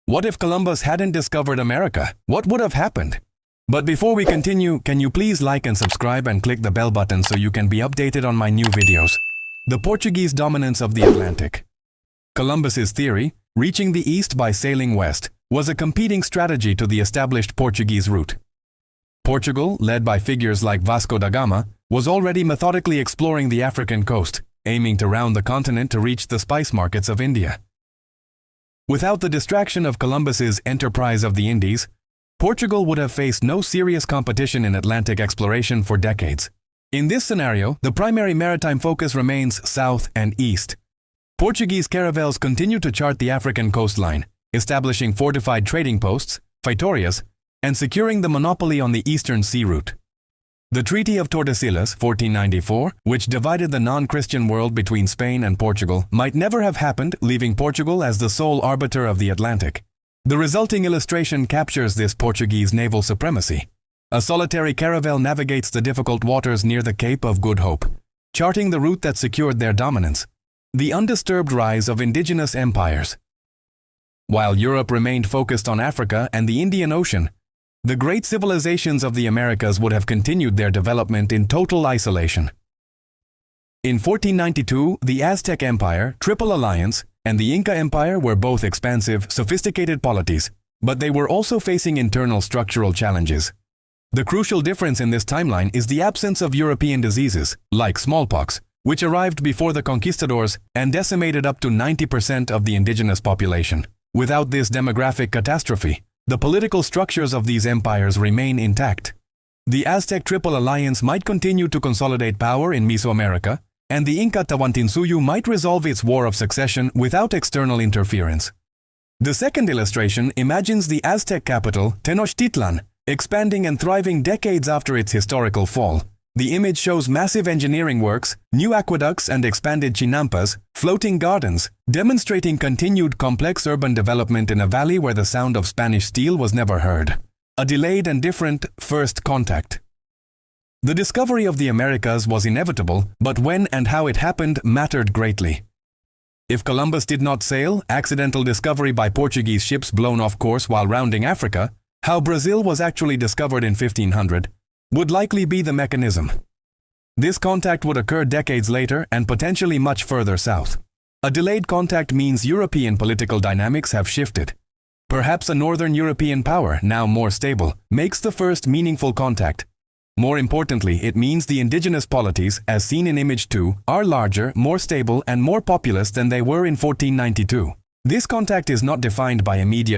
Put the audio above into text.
What if Columbus hadn't discovered America? What would have happened? But before we continue, can you please like and subscribe and click the bell button so you can be updated on my new videos? The Portuguese dominance of the Atlantic. Columbus's theory, reaching the east by sailing west, was a competing strategy to the established Portuguese route. Portugal, led by figures like Vasco da Gama, was already methodically exploring the African coast, aiming to round the continent to reach the spice markets of India. Without the distraction of Columbus's enterprise of the Indies, Portugal would have faced no serious competition in Atlantic exploration for decades. In this scenario, the primary maritime focus remains south and east. Portuguese caravels continue to chart the African coastline, establishing fortified trading posts, feitorias, and securing the monopoly on the eastern sea route. The Treaty of Tordesillas, 1494, which divided the non-Christian world between Spain and Portugal, might never have happened, leaving Portugal as the sole arbiter of the Atlantic. The resulting illustration captures this Portuguese naval supremacy. A solitary caravel navigates the difficult waters near the Cape of Good Hope, charting the route that secured their dominance. The undisturbed rise of indigenous empires. While Europe remained focused on Africa and the Indian Ocean, the great civilizations of the Americas would have continued their development in total isolation. In 1492, the Aztec Empire, Triple Alliance, and the Inca Empire were both expansive, sophisticated polities, but they were also facing internal structural challenges. The crucial difference in this timeline is the absence of European diseases, like smallpox, which arrived before the conquistadors and decimated up to 90% of the indigenous population. Without this demographic catastrophe, the political structures of these empires remain intact. The Aztec Triple Alliance might continue to consolidate power in Mesoamerica, and the Inca Tawantinsuyu might resolve its war of succession without external interference. The second illustration imagines the Aztec capital, Tenochtitlan, expanding and thriving decades after its historical fall. The image shows massive engineering works, new aqueducts and expanded chinampas, floating gardens, demonstrating continued complex urban development in a valley where the sound of Spanish steel was never heard. A delayed and different first contact. The discovery of the Americas was inevitable, but when and how it happened mattered greatly. If Columbus did not sail, accidental discovery by Portuguese ships blown off course while rounding Africa, how Brazil was actually discovered in 1500, would likely be the mechanism. This contact would occur decades later and potentially much further south. A delayed contact means European political dynamics have shifted. Perhaps a northern European power, now more stable, makes the first meaningful contact. More importantly, it means the indigenous polities, as seen in Image 2, are larger, more stable, and more populous than they were in 1492. This contact is not defined by immediate